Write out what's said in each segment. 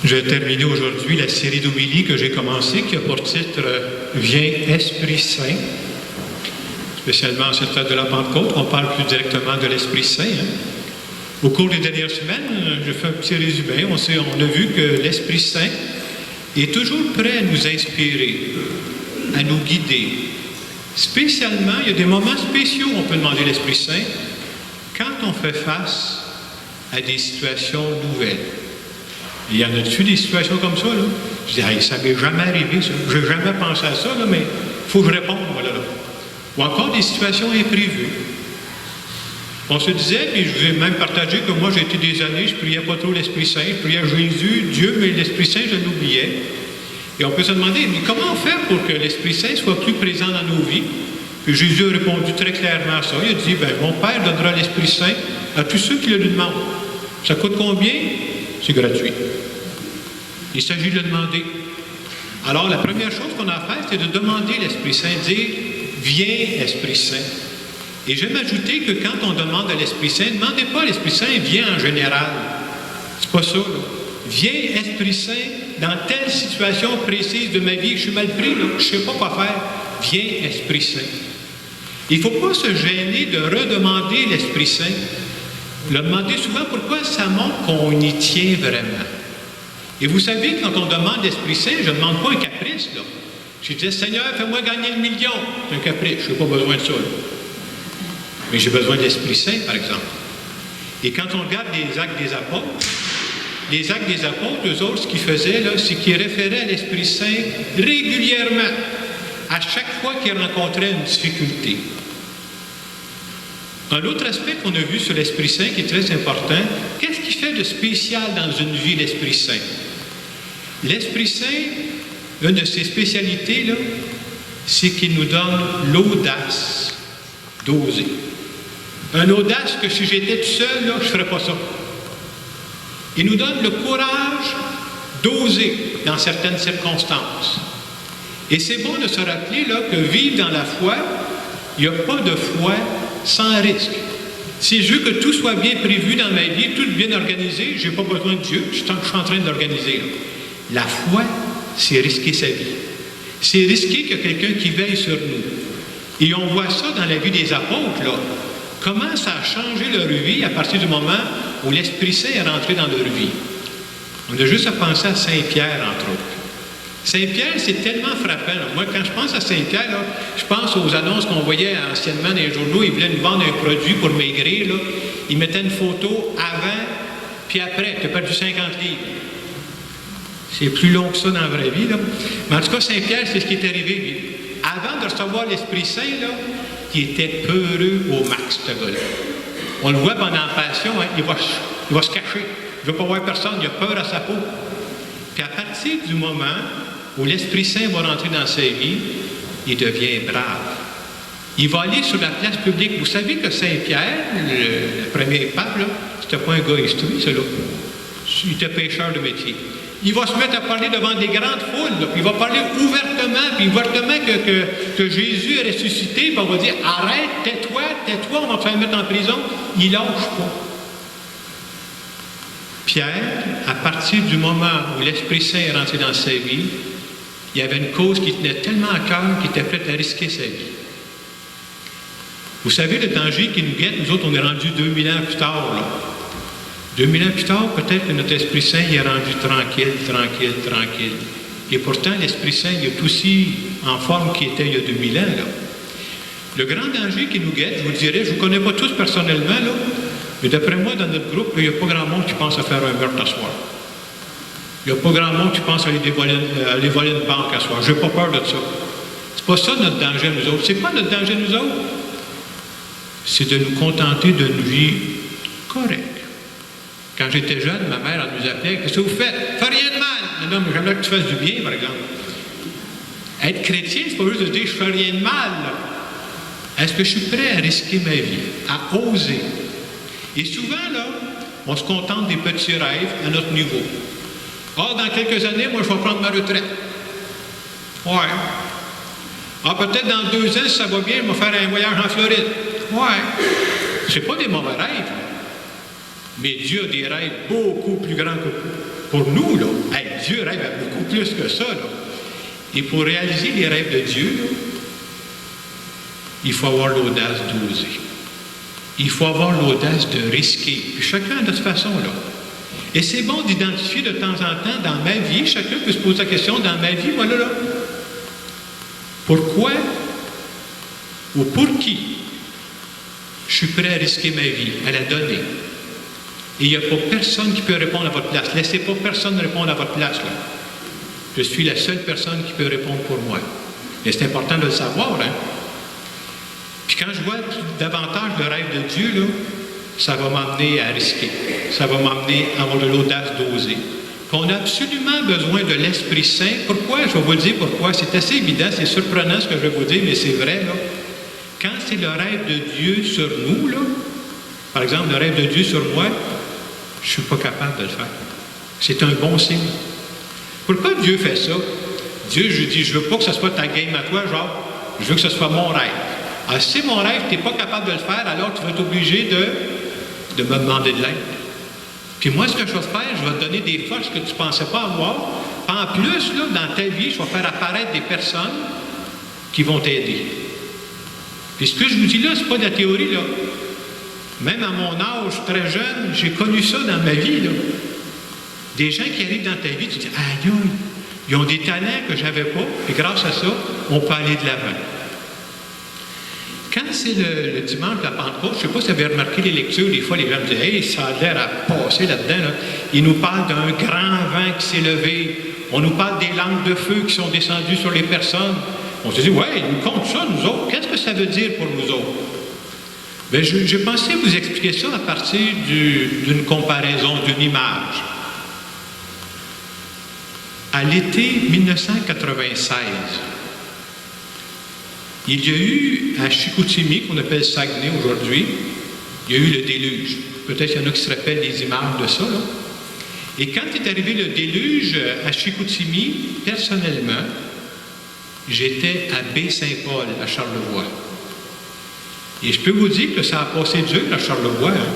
Je vais terminer aujourd'hui la série d'homélies que j'ai commencée, qui a pour titre « Viens, Esprit Saint ». Spécialement en cette fête de la Pentecôte, on parle plus directement de l'Esprit Saint. Au cours des dernières semaines, je fais un petit résumé. On a vu que l'Esprit Saint est toujours prêt à nous inspirer, à nous guider. Spécialement, il y a des moments spéciaux où on peut demander l'Esprit Saint quand on fait face à des situations nouvelles. Il y en a-tu des situations comme ça, là? Je dis, hey, ça m'est jamais arrivé, ça. Je n'ai jamais pensé à ça, là, mais il faut que je réponde, voilà, là. Ou encore des situations imprévues. On se disait, puis je vous ai même partagé que moi, j'ai été des années, je ne priais pas trop l'Esprit Saint, je priais Jésus, Dieu, mais l'Esprit Saint, je l'oubliais. Et on peut se demander, mais comment faire pour que l'Esprit Saint soit plus présent dans nos vies? Puis Jésus a répondu très clairement à ça. Il a dit, bien, mon Père donnera l'Esprit Saint à tous ceux qui le lui demandent. Ça coûte combien? C'est gratuit. Il s'agit de le demander. Alors, la première chose qu'on a à faire, c'est de demander l'Esprit Saint, dire « Viens, Esprit Saint ». Et j'aime ajouter que quand on demande à l'Esprit Saint, ne demandez pas à l'Esprit Saint « Viens en général ». C'est pas ça, là. Viens, Esprit Saint, dans telle situation précise de ma vie que je suis mal pris, là, je ne sais pas quoi faire. Viens, Esprit Saint. Il ne faut pas se gêner de redemander l'Esprit Saint. Le demander souvent pourquoi ça montre qu'on y tient vraiment. Et vous savez, quand on demande l'Esprit Saint, je ne demande pas un caprice, là. Je dis, Seigneur, fais-moi gagner le million. C'est un caprice, je n'ai pas besoin de ça, là. Mais j'ai besoin de l'Esprit Saint, par exemple. Et quand on regarde les actes des apôtres, eux autres, ce qu'ils faisaient, là, c'est qu'ils référaient à l'Esprit Saint régulièrement, à chaque fois qu'ils rencontraient une difficulté. Un autre aspect qu'on a vu sur l'Esprit Saint qui est très important, qu'est-ce qui fait de spécial dans une vie l'Esprit Saint? L'Esprit Saint, une de ses spécialités, là, c'est qu'il nous donne l'audace d'oser. Une audace que si j'étais tout seul, là, je ne ferais pas ça. Il nous donne le courage d'oser dans certaines circonstances. Et c'est bon de se rappeler là, que vivre dans la foi, il n'y a pas de foi sans risque. Si je veux que tout soit bien prévu dans ma vie, tout bien organisé, je n'ai pas besoin de Dieu, je suis en train de l'organiser. La foi, c'est risquer sa vie. C'est risquer qu'il y a quelqu'un qui veille sur nous. Et on voit ça dans la vie des apôtres, là. Comment ça a changé leur vie à partir du moment où l'Esprit Saint est rentré dans leur vie. On a juste à penser à Saint-Pierre, entre autres. Saint-Pierre, c'est tellement frappant. Là. Moi, quand je pense à Saint-Pierre, là, je pense aux annonces qu'on voyait anciennement dans les journaux. Ils voulaient nous vendre un produit pour maigrir. Là. Ils mettaient une photo avant, puis après. Tu as perdu 50 livres. C'est plus long que ça dans la vraie vie. Là. Mais en tout cas, Saint-Pierre, c'est ce qui est arrivé. Lui. Avant de recevoir l'Esprit Saint, là, il était peureux au max, ce gars-là. On le voit pendant la Passion, hein, il va se cacher. Il ne veut pas voir personne, il a peur à sa peau. Puis à partir du moment où l'Esprit Saint va rentrer dans sa vie, il devient brave. Il va aller sur la place publique. Vous savez que Saint-Pierre, le premier pape, c'était pas un gars instruit, celui-là. Il était pêcheur de métier. Il va se mettre à parler devant des grandes foules. Là, puis il va parler ouvertement que Jésus est ressuscité. Puis on va dire, arrête, tais-toi, on va te faire mettre en prison. Il lâche pas. Pierre, à partir du moment où l'Esprit Saint est rentré dans sa vie, il y avait une cause qui tenait tellement à cœur qu'il était prêt à risquer sa vie. Vous savez, le danger qui nous guette, nous autres, on est rendu 2000 ans plus tard, là. 2000 ans plus tard, peut-être que notre Esprit Saint il est rendu tranquille. Et pourtant, l'Esprit Saint il est aussi en forme qu'il était il y a 2000 ans. Là. Le grand danger qui nous guette, je vous le dirais, je ne vous connais pas tous personnellement, là, mais d'après moi, dans notre groupe, il n'y a pas grand monde qui pense à faire un meurtre à soir. Il n'y a pas grand monde qui pense à aller voler une banque à soir. Je n'ai pas peur de ça. C'est pas ça notre danger nous autres. C'est quoi notre danger nous autres? C'est de nous contenter d'une vie correcte. Quand j'étais jeune, ma mère elle nous appelait, qu'est-ce que vous faites? Fais rien de mal! Non, mais j'aimerais que tu fasses du bien, par exemple. Être chrétien, c'est pas juste de dire je fais rien de mal. Là. Est-ce que je suis prêt à risquer ma vie, à oser? Et souvent, là, on se contente des petits rêves à notre niveau. Ah, dans quelques années, moi, je vais prendre ma retraite. Ouais. Ah, peut-être dans 2 ans, si ça va bien, je vais faire un voyage en Floride. Ouais. C'est pas des mauvais rêves. Mais Dieu a des rêves beaucoup plus grands pour nous, là, hey, Dieu rêve à beaucoup plus que ça, là. Et pour réaliser les rêves de Dieu, là, il faut avoir l'audace d'oser. Il faut avoir l'audace de risquer. Puis chacun de cette façon-là. Et c'est bon d'identifier de temps en temps dans ma vie, chacun peut se poser la question, dans ma vie, voilà là, pourquoi ou pour qui je suis prêt à risquer ma vie, à la donner. Et il n'y a pas personne qui peut répondre à votre place. Laissez pas personne répondre à votre place, là. Je suis la seule personne qui peut répondre pour moi. Et c'est important de le savoir, hein. Puis quand je vois davantage le rêve de Dieu, là, ça va m'emmener à risquer. Ça va m'emmener à avoir de l'audace d'oser. On a absolument besoin de l'Esprit Saint. Pourquoi? Je vais vous le dire pourquoi. C'est assez évident, c'est surprenant ce que je vais vous dire, mais c'est vrai, là. Quand c'est le rêve de Dieu sur nous, là, par exemple, le rêve de Dieu sur moi, je ne suis pas capable de le faire. C'est un bon signe. Pourquoi Dieu fait ça? Dieu, je dis, je ne veux pas que ce soit ta game à toi, genre, je veux que ce soit mon rêve. Alors, si c'est mon rêve, tu n'es pas capable de le faire, alors tu vas être obligé de me demander de l'aide. Puis moi, ce que je vais faire, je vais te donner des forces que tu ne pensais pas avoir. En plus, là, dans ta vie, je vais faire apparaître des personnes qui vont t'aider. Puis ce que je vous dis là, ce n'est pas de la théorie, là. Même à mon âge, très jeune, j'ai connu ça dans ma vie, là. Des gens qui arrivent dans ta vie, tu te dis, aïe, ils ont des talents que je n'avais pas, et grâce à ça, on peut aller de l'avant. Quand c'est le dimanche de la Pentecôte, je ne sais pas si vous avez remarqué les lectures, des fois les gens me disent « Hey, ça a l'air à passer là-dedans. Là. » Ils nous parlent d'un grand vent qui s'est levé. On nous parle des langues de feu qui sont descendues sur les personnes. On se dit « Ouais, ils nous comptent ça, nous autres. Qu'est-ce que ça veut dire pour nous autres? » Bien, j'ai pensé vous expliquer ça à partir d'une comparaison, d'une image. À l'été 1996, il y a eu à Chicoutimi, qu'on appelle Saguenay aujourd'hui, il y a eu le déluge. Peut-être qu'il y en a qui se rappellent des images de ça, là. Et quand est arrivé le déluge à Chicoutimi, personnellement, j'étais à Baie-Saint-Paul, à Charlevoix. Et je peux vous dire que ça a passé dur à Charlevoix. Hein.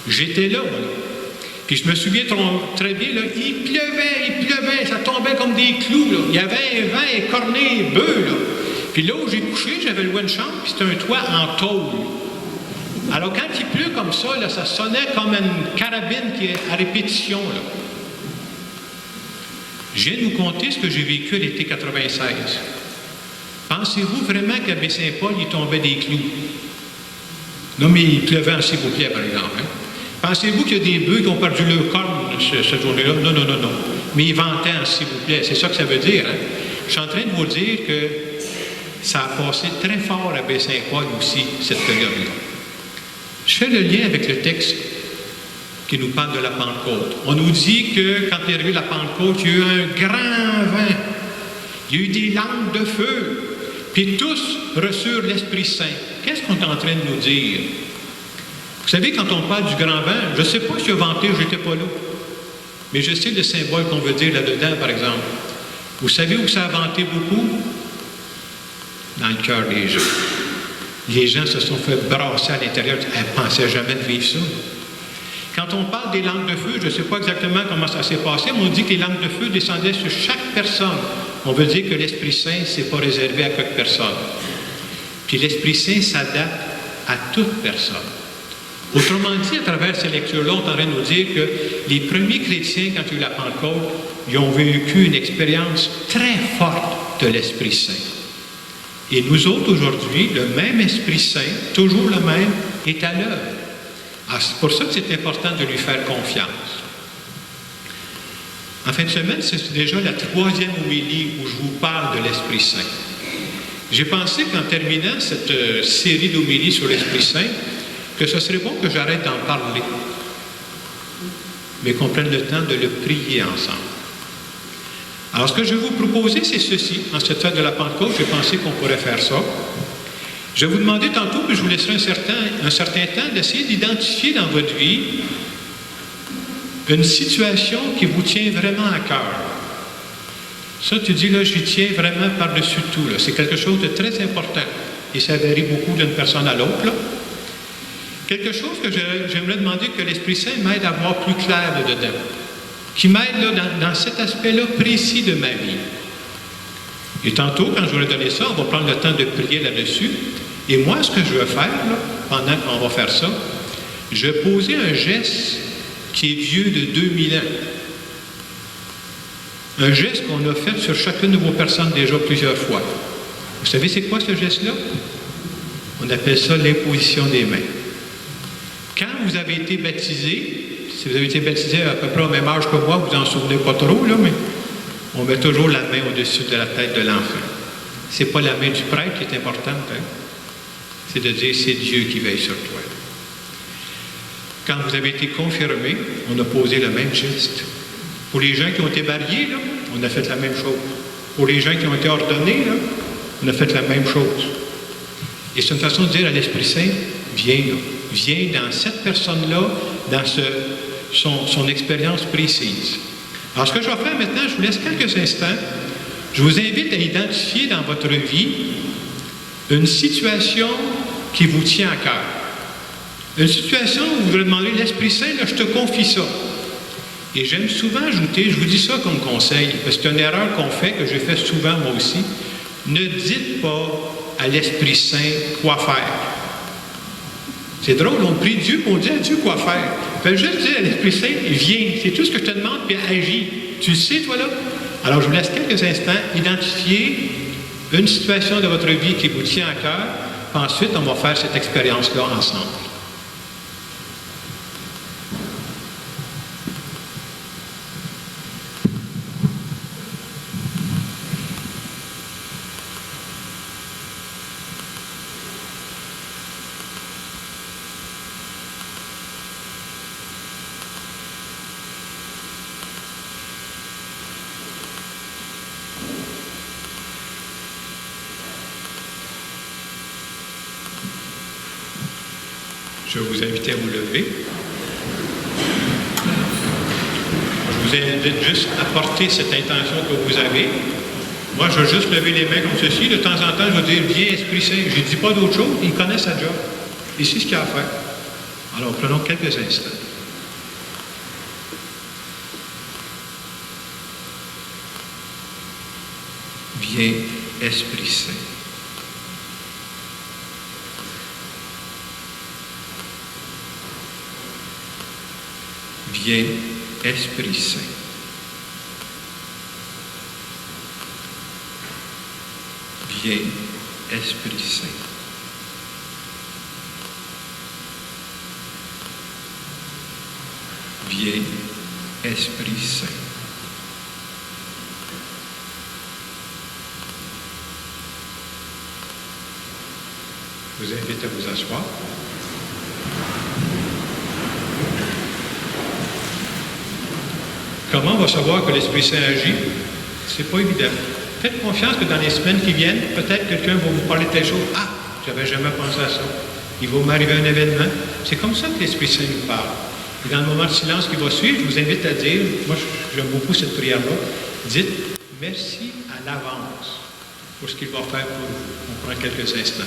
J'étais là, moi. Puis je me souviens très bien, là, il pleuvait, ça tombait comme des clous, là. Il y avait un vent écorné, bœuf, là. Puis là où j'ai couché, j'avais loué une chambre, puis c'était un toit en tôle. Alors quand il pleut comme ça, là, ça sonnait comme une carabine qui est à répétition, là. Je viens de vous conter ce que j'ai vécu à l'été 96. Pensez-vous vraiment qu'à Baie-Saint-Paul, il tombait des clous? Non, mais il pleuvait en s'il vous plaît, par exemple. Hein? Pensez-vous qu'il y a des bœufs qui ont perdu leur corne cette journée-là? Non. Mais ils vantaient en s'il vous plaît. C'est ça que ça veut dire. Hein? Je suis en train de vous dire que ça a passé très fort à Baie-Saint-Paul aussi, cette période-là. Je fais le lien avec le texte qui nous parle de la Pentecôte. On nous dit que quand est arrivé la Pentecôte, il y a eu un grand vent. Il y a eu des langues de feu. Puis tous reçurent l'Esprit Saint. Qu'est-ce qu'on est en train de nous dire? Vous savez, quand on parle du grand vent, je ne sais pas si il a vanté, je n'étais pas là. Mais je sais le symbole qu'on veut dire là-dedans, par exemple. Vous savez où ça a vanté beaucoup? Dans le cœur des gens. Les gens se sont fait brasser à l'intérieur. Elles ne pensaient jamais de vivre ça. Quand on parle des langues de feu, je ne sais pas exactement comment ça s'est passé, mais on dit que les langues de feu descendaient sur chaque personne. On veut dire que l'Esprit Saint, ce n'est pas réservé à quelques personnes. Puis l'Esprit Saint s'adapte à toute personne. Autrement dit, à travers ces lectures-là, on est en train de nous dire que les premiers chrétiens, quand il y a eu la Pentecôte, ils ont vécu une expérience très forte de l'Esprit Saint. Et nous autres, aujourd'hui, le même Esprit Saint, toujours le même, est à l'œuvre. Alors, c'est pour ça que c'est important de lui faire confiance. En fin de semaine, c'est déjà la 3e homélie où je vous parle de l'Esprit Saint. J'ai pensé qu'en terminant cette série d'homélies sur l'Esprit Saint, que ce serait bon que j'arrête d'en parler, mais qu'on prenne le temps de le prier ensemble. Alors, ce que je vais vous proposer, c'est ceci. En cette fête de la Pentecôte, j'ai pensé qu'on pourrait faire ça. Je vais vous demander tantôt, puis je vous laisserai un certain temps, d'essayer d'identifier dans votre vie une situation qui vous tient vraiment à cœur. Ça, tu dis, là, j'y tiens vraiment par-dessus tout. Là. C'est quelque chose de très important. Et ça varie beaucoup d'une personne à l'autre. Là. Quelque chose que j'aimerais demander que l'Esprit Saint m'aide à voir plus clair là-dedans. qui m'aide là, dans cet aspect-là précis de ma vie. Et tantôt, quand je vais donner ça, on va prendre le temps de prier là-dessus. Et moi, ce que je vais faire, là, pendant qu'on va faire ça, je vais poser un geste qui est vieux de 2000 ans. Un geste qu'on a fait sur chacune de vos personnes déjà plusieurs fois. Vous savez c'est quoi ce geste-là? On appelle ça l'imposition des mains. Quand vous avez été baptisé, si vous avez été baptisé à peu près au même âge que moi, vous n'en souvenez pas trop, là, mais on met toujours la main au-dessus de la tête de l'enfant. Ce n'est pas la main du prêtre qui est importante, hein? C'est de dire c'est Dieu qui veille sur toi. Quand vous avez été confirmé, on a posé le même geste. Pour les gens qui ont été mariés, là, on a fait la même chose. Pour les gens qui ont été ordonnés, là, on a fait la même chose. Et c'est une façon de dire à l'Esprit Saint, viens là. Viens dans cette personne-là, dans son expérience précise. Alors, ce que je vais faire maintenant, je vous laisse quelques instants. Je vous invite à identifier dans votre vie une situation qui vous tient à cœur. Une situation où vous demandez, l'Esprit Saint, là, je te confie ça. Et j'aime souvent ajouter, je vous dis ça comme conseil, parce que c'est une erreur qu'on fait, que j'ai fait souvent moi aussi. Ne dites pas à l'Esprit Saint quoi faire. C'est drôle, on prie Dieu, puis on dit à Dieu quoi faire. Fais juste dire à l'Esprit Saint, viens, c'est tout ce que je te demande, puis agis. Tu le sais, toi, là? Alors, je vous laisse quelques instants identifier une situation de votre vie qui vous tient à cœur, puis ensuite, on va faire cette expérience-là ensemble. Je vais vous inviter à vous lever. Je vous invite juste à porter cette intention que vous avez. Moi, je vais juste lever les mains comme ceci. De temps en temps, je vais dire, viens Esprit Saint. Je ne dis pas d'autre chose. Il connaît sa job. Il sait ce qu'il y a à faire. Alors, prenons quelques instants. Viens Esprit Saint. Viens, Esprit Saint. Viens, Esprit Saint. Viens, Esprit Saint. Je vous invite à vous asseoir. Comment on va savoir que l'Esprit Saint agit? C'est pas évident. Faites confiance que dans les semaines qui viennent, peut-être quelqu'un va vous parler de telle chose. Ah, j'avais jamais pensé à ça. Il va m'arriver un événement. C'est comme ça que l'Esprit Saint nous parle. Et dans le moment de silence qui va suivre, je vous invite à dire, moi j'aime beaucoup cette prière-là, dites merci à l'avance pour ce qu'il va faire pour vous. On prend quelques instants.